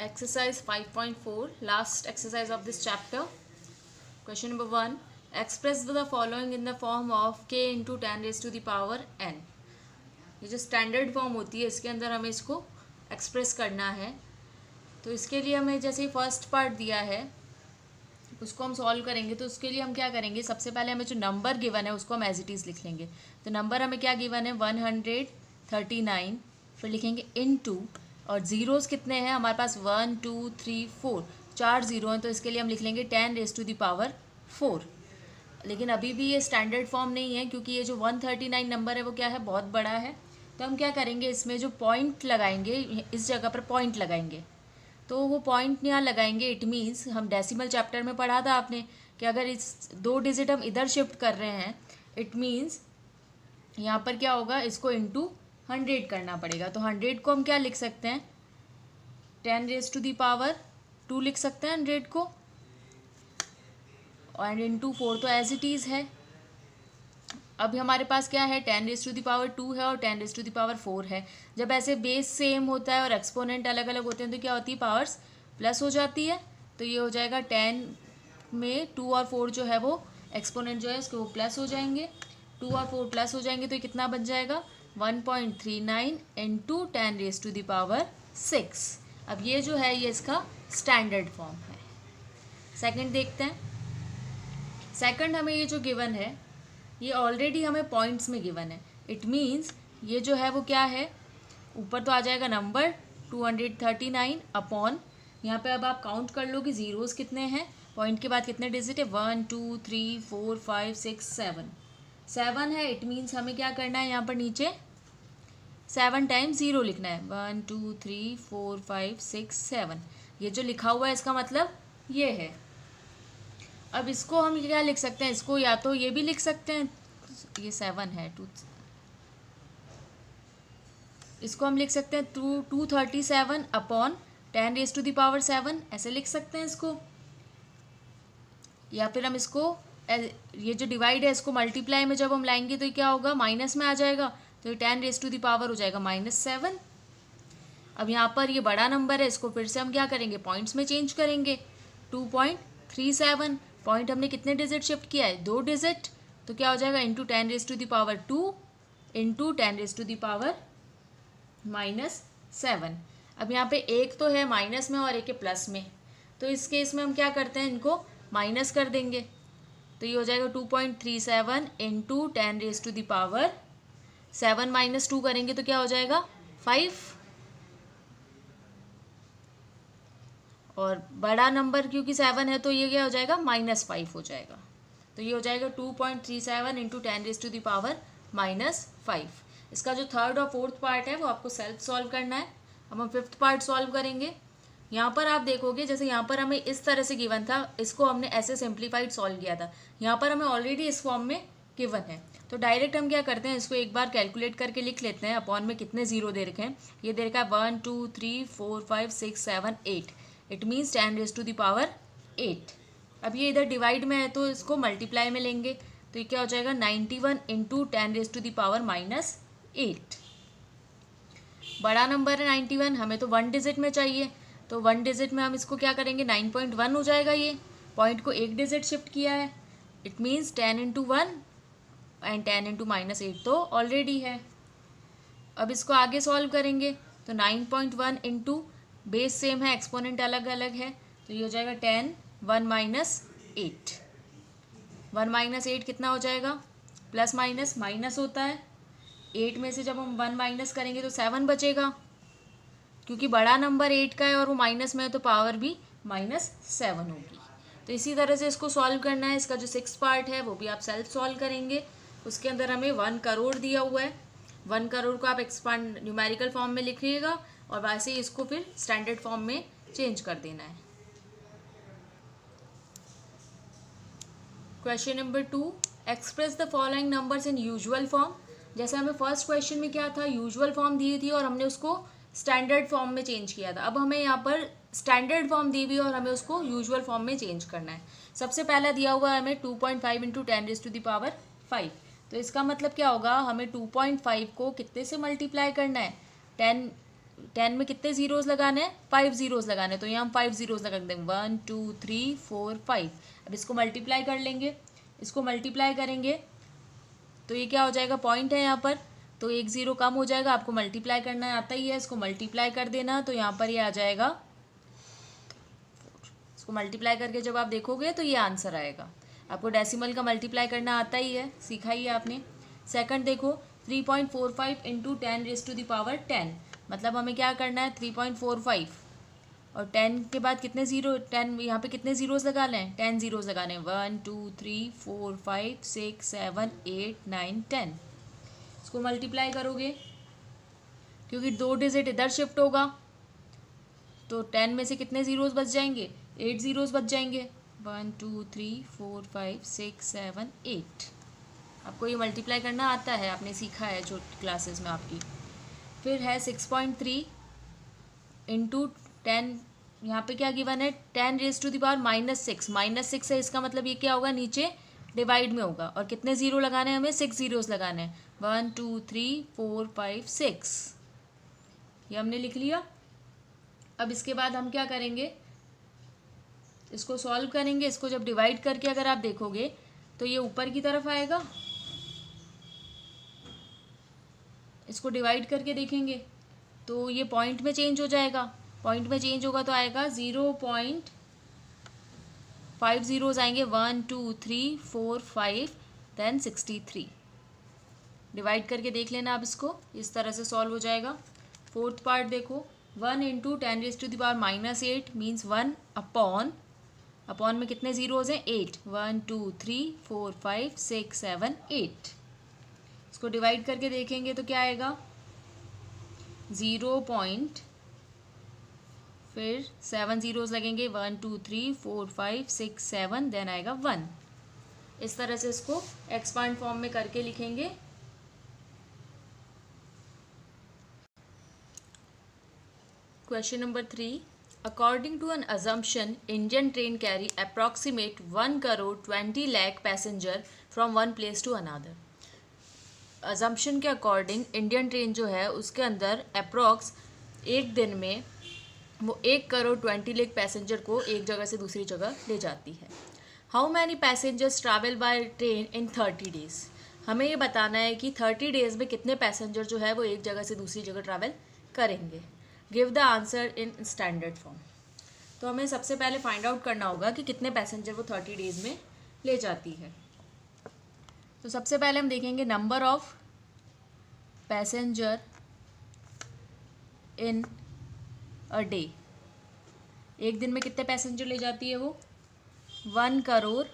Exercise 5.4, last exercise of this chapter. Question number 1. Express the following in the form of k into 10 raised to the power n. ये जो standard form होती है इसके अंदर हमें इसको एक्सप्रेस करना है. तो इसके लिए हमें जैसे फर्स्ट पार्ट दिया है उसको हम सॉल्व करेंगे. तो उसके लिए हम क्या करेंगे, सबसे पहले हमें जो नंबर गिवन है उसको हम एज इट इज़ लिख लेंगे. तो नंबर हमें क्या गिवन है 139. फिर लिखेंगे इनटू, और ज़ीरोज़ कितने हैं हमारे पास 1 2 3 4, 4 ज़ीरो हैं. तो इसके लिए हम लिख लेंगे 10 रेज़ टू द पावर 4. लेकिन अभी भी ये स्टैंडर्ड फॉर्म नहीं है क्योंकि ये जो 139 नंबर है वो क्या है, बहुत बड़ा है. तो हम क्या करेंगे, इसमें जो पॉइंट लगाएंगे, इस जगह पर पॉइंट लगाएंगे. तो वो पॉइंट यहाँ लगाएंगे, इट मीन्स हम डेसिमल चैप्टर में पढ़ा था आपने कि अगर इस 2 डिजिट हम इधर शिफ्ट कर रहे हैं, इट मीन्स यहाँ पर क्या होगा, इसको इंटू 100 करना पड़ेगा. तो 100 को हम क्या लिख सकते हैं, 10 रेज़ टू दी पावर 2 लिख सकते हैं 100 को, और इंटू 4 तो एज इट इज़ है. अब हमारे पास क्या है, 10 रेज़ टू दी पावर 2 है और 10 रेज़ टू दी पावर 4 है. जब ऐसे बेस सेम होता है और एक्सपोनेंट अलग अलग होते हैं तो क्या होती है, पावर्स प्लस हो जाती है. तो ये हो जाएगा 10 में 2 और 4 जो है वो एक्सपोनेंट जो है उसके वो प्लस हो जाएंगे. 2 और 4 प्लस हो जाएंगे तो ये कितना बन जाएगा 1.39 into 10 raise to the power 6. अब ये जो है ये इसका स्टैंडर्ड फॉर्म है. सेकंड देखते हैं. सेकंड हमें ये जो गिवन है ये ऑलरेडी हमें पॉइंट्स में गिवन है. इट मीन्स ये जो है वो क्या है, ऊपर तो आ जाएगा नंबर 239 अपॉन, यहाँ पे अब आप काउंट कर लो कि ज़ीरोज़ कितने हैं, पॉइंट के बाद कितने डिजिट है 1 2 3 4 5 6 7 है. इट मीन्स हमें क्या करना है, यहाँ पर नीचे 7 टाइम्स 0 लिखना है. 1 2 3 4 5 6 7, ये जो लिखा हुआ है इसका मतलब ये है. अब इसको हम क्या लिख सकते हैं, इसको या तो ये भी लिख सकते हैं, ये 7 है 2, इसको हम लिख सकते हैं 237 upon 10 raise to the power 7, ऐसे लिख सकते हैं इसको. या फिर हम इसको ये जो डिवाइड है इसको मल्टीप्लाई में जब हम लाएंगे तो क्या होगा, माइनस में आ जाएगा. तो 10 रेज़ टू द पावर हो जाएगा -7. अब यहाँ पर ये बड़ा नंबर है, इसको फिर से हम क्या करेंगे, पॉइंट्स में चेंज करेंगे. 2.37, पॉइंट हमने कितने डिजिट शिफ्ट किया है, 2 डिजिट. तो क्या हो जाएगा into 10 raise to the power 2 into 10 raise to the power -7. अब यहाँ पे एक तो है माइनस में और एक है प्लस में, तो इस केस में हम क्या करते हैं, इनको माइनस कर देंगे. तो ये हो जाएगा 2.37 into 10 raise to the power 7 minus 2 करेंगे तो क्या हो जाएगा 5. और बड़ा नंबर क्योंकि 7 है तो ये क्या हो जाएगा -5 हो जाएगा. तो ये हो जाएगा 2.37 into 10 raise to the power -5. इसका जो थर्ड और फोर्थ पार्ट है वो आपको सेल्फ सॉल्व करना है. अब हम फिफ्थ पार्ट सॉल्व करेंगे. यहाँ पर आप देखोगे जैसे यहाँ पर हमें इस तरह से गिवन था, इसको हमने ऐसे सिंप्लीफाइड सॉल्व किया था. यहाँ पर हमें ऑलरेडी इस फॉर्म में गिवन है, तो डायरेक्ट हम क्या करते हैं, इसको एक बार कैलकुलेट करके लिख लेते हैं. अपॉन में कितने ज़ीरो दे रखे हैं, ये दे रखा है 1 2 3 4 5 6 7 8. It means 10 raise to the power 8. अब ये इधर डिवाइड में है तो इसको मल्टीप्लाई में लेंगे तो ये क्या हो जाएगा 91 into 10 raise to the power -8. बड़ा नंबर है 91, हमें तो 1 डिजिट में चाहिए. तो 1 डिजिट में हम इसको क्या करेंगे, 9.1 हो जाएगा. ये पॉइंट को 1 डिजिट शिफ्ट किया है. It means 10 into 1 and 10 into -8 तो ऑलरेडी है. अब इसको आगे सॉल्व करेंगे तो 9.1 इंटू बेस सेम है, एक्सपोनेंट अलग अलग है, तो ये हो जाएगा 10 1 -8. 1 -8 कितना हो जाएगा, प्लस माइनस माइनस होता है. 8 में से जब हम 1 माइनस करेंगे तो 7 बचेगा, क्योंकि बड़ा नंबर 8 का है और वो माइनस में है तो पावर भी -7 होगी. तो इसी तरह से इसको सॉल्व करना है. इसका जो 6 पार्ट है वो भी आप सेल्फ सॉल्व करेंगे. उसके अंदर हमें 1 करोड़ दिया हुआ है. 1 करोड़ को आप एक्सपांड न्यूमेरिकल फॉर्म में लिखिएगा और वैसे ही इसको फिर स्टैंडर्ड फॉर्म में चेंज कर देना है. Question number 2, express the following numbers in usual form. जैसे हमें फर्स्ट क्वेश्चन में क्या था, यूजुअल फॉर्म दी थी और हमने उसको स्टैंडर्ड फॉर्म में चेंज किया था. अब हमें यहाँ पर स्टैंडर्ड फॉर्म दी हुई और हमें उसको यूजुअल फॉर्म में चेंज करना है. सबसे पहला दिया हुआ है हमें 2.5 into 10 raise to the power 5. तो इसका मतलब क्या होगा, हमें 2.5 को कितने से मल्टीप्लाई करना है, 10 10 में कितने ज़ीरोज़ लगाने हैं, 5 ज़ीरोज़ लगाने हैं, तो यहाँ हम 5 ज़ीरोज़ लगा देंगे, 1 2 3 4 5। अब इसको मल्टीप्लाई कर लेंगे, इसको मल्टीप्लाई करेंगे तो ये क्या हो जाएगा, पॉइंट है यहाँ पर, तो एक ज़ीरो कम हो जाएगा। आपको मल्टीप्लाई करना आता ही है, इसको मल्टीप्लाई कर देना, तो यहाँ पर ये आ जाएगा। इसको मल्टीप्लाई करके जब आप देखोगे तो ये आंसर आएगा। आपको डेसिमल का मल्टीप्लाई करना आता ही है, सीखा ही है आपने। सेकंड देखो, 3.45 इंटू 10⁻10, मतलब हमें क्या करना है, 3.45 और 10 के बाद कितने ज़ीरो, 10 यहाँ पे कितने ज़ीरोज़ लगाने हैं, 10 ज़ीरोज़ लगाने हैं, 1 2 3 4 5 6 7 8 9 10। इसको मल्टीप्लाई करोगे, क्योंकि 2 डिजिट इधर शिफ्ट होगा तो 10 में से कितने ज़ीरोज़ बच जाएंगे, 8 ज़ीरोज़ बच जाएंगे, 1 2 3 4 5 6 7 8। आपको ये मल्टीप्लाई करना आता है, आपने सीखा है जो क्लासेस में आपकी। फिर है 6.3 इंटू 10, यहाँ पे क्या गिवन है, 10⁻⁻6, -6 है, इसका मतलब ये क्या होगा, नीचे डिवाइड में होगा। और कितने ज़ीरो लगाने हैं हमें, 6 ज़ीरोज़ लगाने हैं, 1 2 3 4 5 6, ये हमने लिख लिया। अब इसके बाद हम क्या करेंगे, इसको सॉल्व करेंगे। इसको जब डिवाइड करके अगर आप देखोगे तो ये ऊपर की तरफ आएगा, इसको डिवाइड करके देखेंगे तो ये पॉइंट में चेंज हो जाएगा। पॉइंट में चेंज होगा तो आएगा 0.5 ज़ीरोज़ आएंगे, 1 2 3 4 5 देन 63। डिवाइड करके देख लेना आप इसको, इस तरह से सॉल्व हो जाएगा। फोर्थ पार्ट देखो, 1 इंटू 10⁻⁻8 मीन्स 1 अपॉन में कितने ज़ीरोज़ हैं, 8, 1 2 3 4 5 6 7 8। इसको डिवाइड करके देखेंगे तो क्या आएगा, 0. फिर 7 ज़ीरोज़ लगेंगे, 1 2 3 4 5 6 7 देन आएगा 1। इस तरह से इसको एक्सपांड फॉर्म में करके लिखेंगे। Question number 3. According to an assumption, Indian train carry approximate 1 crore 20 lakh passenger from one place to another. Assumption के अकॉर्डिंग इंडियन ट्रेन जो है उसके अंदर अप्रॉक्स एक दिन में वो 1 करोड़ 20 लाख पैसेंजर को एक जगह से दूसरी जगह ले जाती है। How many passengers travel by train in 30 days. हमें ये बताना है कि 30 डेज में कितने पैसेंजर जो है वो एक जगह से दूसरी जगह ट्रैवल करेंगे। Give the answer in standard form. तो हमें सबसे पहले फाइंड आउट करना होगा कि कितने पैसेंजर वो 30 डेज में ले जाती है। तो सबसे पहले हम देखेंगे number of passenger in a day. एक दिन में कितने पैसेंजर ले जाती है वो, 1 करोड़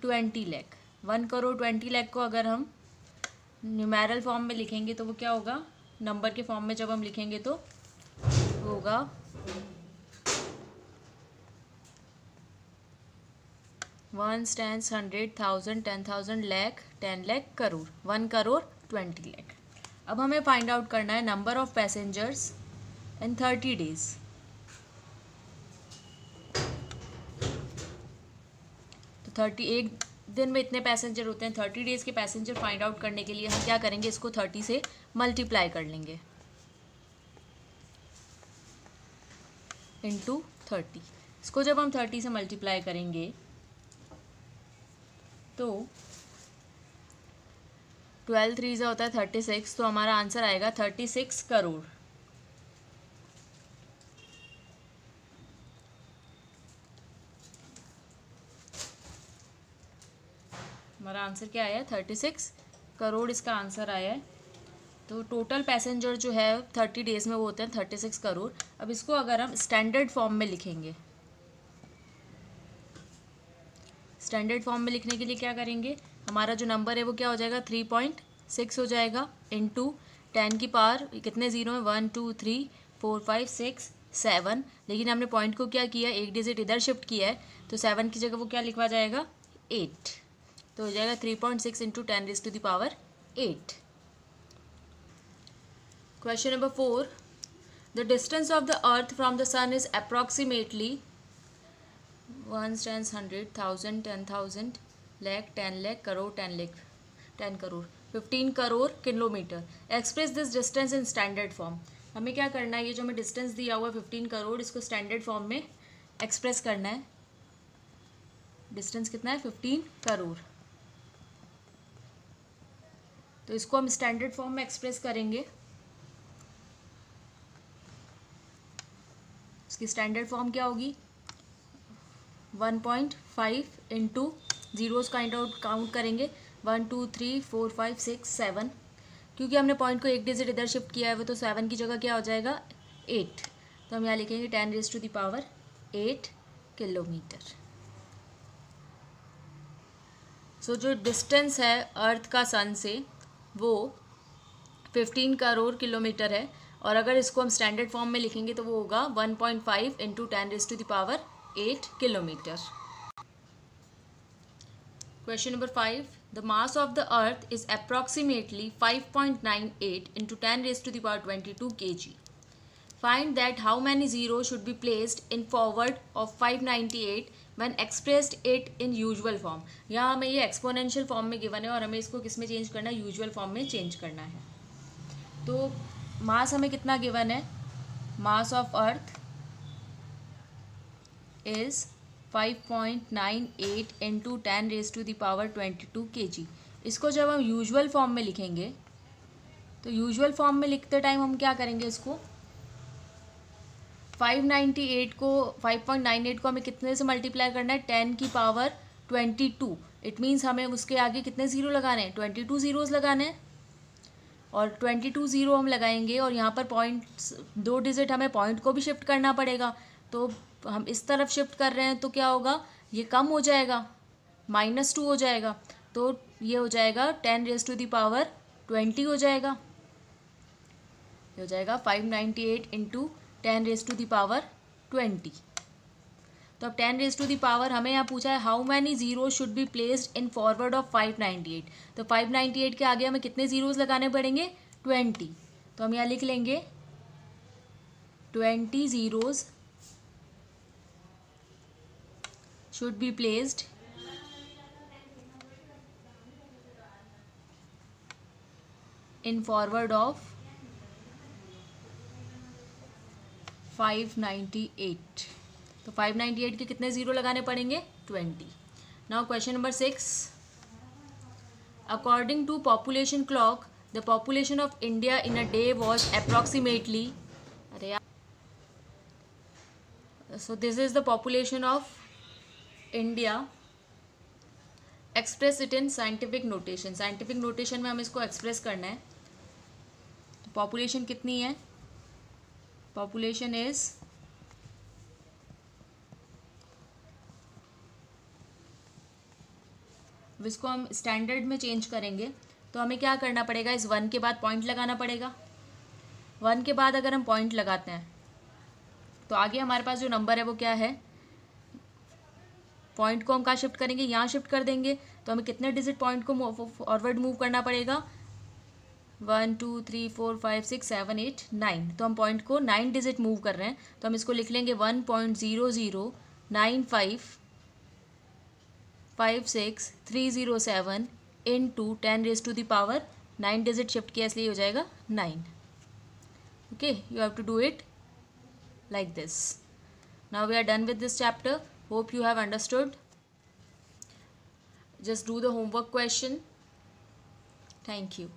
20 लाख। 1 करोड़ 20 लाख को अगर हम न्यूमेरल फॉर्म में लिखेंगे तो वो क्या होगा, नंबर के फॉर्म में जब हम लिखेंगे तो होगा 1 10 100 1000 10,000 लाख 10 लाख करोड़, 1 करोड़ 20 लाख। अब हमें फाइंड आउट करना है number of passengers in 30 days. तो 30 एक दिन में इतने पैसेंजर होते हैं, 30 डेज के पैसेंजर फाइंड आउट करने के लिए हम क्या करेंगे, इसको 30 से मल्टीप्लाई कर लेंगे इंटू 30। इसको जब हम 30 से मल्टीप्लाई करेंगे तो 12 3 से होता है 36, तो हमारा आंसर आएगा 36 करोड़। हमारा आंसर क्या आया है, 36 करोड़ इसका आंसर आया है। तो टोटल पैसेंजर जो है 30 डेज में वो होते हैं 36 करोड़। अब इसको अगर हम स्टैंडर्ड फॉर्म में लिखेंगे, स्टैंडर्ड फॉर्म में लिखने के लिए क्या करेंगे, हमारा जो नंबर है वो क्या हो जाएगा, 3.6 हो जाएगा इंटू 10 की पावर कितने ज़ीरो हैं, 1 2 3 4 5 6 7। लेकिन हमने पॉइंट को क्या किया, एक डिजिट इधर शिफ्ट किया है, तो 7 की जगह वो क्या लिखवा जाएगा, 8। तो हो जाएगा 3.6 into 10⁻8। Question number 4. The distance of the earth from the sun is approximately 1 10 100 1000 10,000 lakh 10 lakh crore 10 lakh 10 crore. 15 crore kilometre. Express this distance in standard form. हमें क्या करना है, ये जो हमें डिस्टेंस दिया हुआ है 15 करोड़, इसको स्टैंडर्ड फॉर्म में एक्सप्रेस करना है। डिस्टेंस कितना है, 15 करोड़। तो इसको हम स्टैंडर्ड फॉर्म में एक्सप्रेस करेंगे। इसकी स्टैंडर्ड फॉर्म क्या होगी, 1.5 इंटू जीरोस काउंट करेंगे, 1 2 3 4 5 6 7। क्योंकि हमने पॉइंट को एक डिजिट इधर शिफ्ट किया है वो, तो 7 की जगह क्या हो जाएगा, 8। तो हम यहाँ लिखेंगे 10⁻⁸ किलोमीटर। सो जो डिस्टेंस है अर्थ का सन से वो 15 करोड़ किलोमीटर है, और अगर इसको हम स्टैंडर्ड फॉर्म में लिखेंगे तो वो होगा 1.5 into 10⁸ kilometre. Question number 5. The mass of the earth is approximately 5.98 into 10⁻22 kg. Find that how many zeros should be placed in forward of 598 when expressed it in usual form. यहाँ हमें ये exponential form में given है और हमें इसको किस में चेंज करना है, यूजुअल फॉर्म में चेंज करना है। तो मास हमें कितना गिवन है, mass of earth is 5.98 into 10⁻22 kg। इसको जब हम यूजुअल फॉर्म में लिखेंगे तो यूजुअल फॉर्म में लिखते टाइम हम क्या करेंगे, इसको 598 को 5.98 को हमें कितने से मल्टीप्लाई करना है, 10 की पावर 22। इट मीन्स हमें उसके आगे कितने ज़ीरो लगाने हैं, 22 ज़ीरोज़ लगाने हैं। और 22 ज़ीरो हम लगाएंगे और यहाँ पर पॉइंट 2 डिजिट हमें पॉइंट को भी शिफ्ट करना पड़ेगा। तो हम इस तरफ शिफ्ट कर रहे हैं तो क्या होगा, ये कम हो जाएगा, -2 हो जाएगा। तो ये हो जाएगा 10⁻20 हो जाएगा। ये हो जाएगा 598 इंटू 10⁻20। तो अब 10⁻, हमें यहाँ पूछा है how many zero should be placed in forward of 598। तो 598 के आगे हमें कितने ज़ीरोज़ लगाने पड़ेंगे, 20। तो हम यहाँ लिख लेंगे 20 zeros should be placed in forward of 598। तो 598 के कितने ज़ीरो लगाने पड़ेंगे, 20। Now question number 6। According to population clock the population of India in a day was approximately, अरे यार, so this is the population of India. Express it in scientific notation. Scientific notation में हमें इसको express करना है। तो population कितनी है, पॉपुलेशन इज इसको हम स्टैंडर्ड में चेंज करेंगे तो हमें क्या करना पड़ेगा, इस 1 के बाद पॉइंट लगाना पड़ेगा। 1 के बाद अगर हम पॉइंट लगाते हैं तो आगे हमारे पास जो नंबर है वो क्या है, पॉइंट को हम कहाँ शिफ्ट करेंगे, यहाँ शिफ्ट कर देंगे। तो हमें कितने डिजिट पॉइंट को फॉरवर्ड मूव करना पड़ेगा, 1 2 3 4 5 6 7 8 9। तो हम पॉइंट को 9 डिजिट मूव कर रहे हैं, तो हम इसको लिख लेंगे 1.0095306 इंटू 10⁻9 डिजिट शिफ्ट किया इसलिए हो जाएगा 9। Okay, you have to do it like this. Now we are done with this chapter. Hope you have understood. Just do the homework question. Thank you.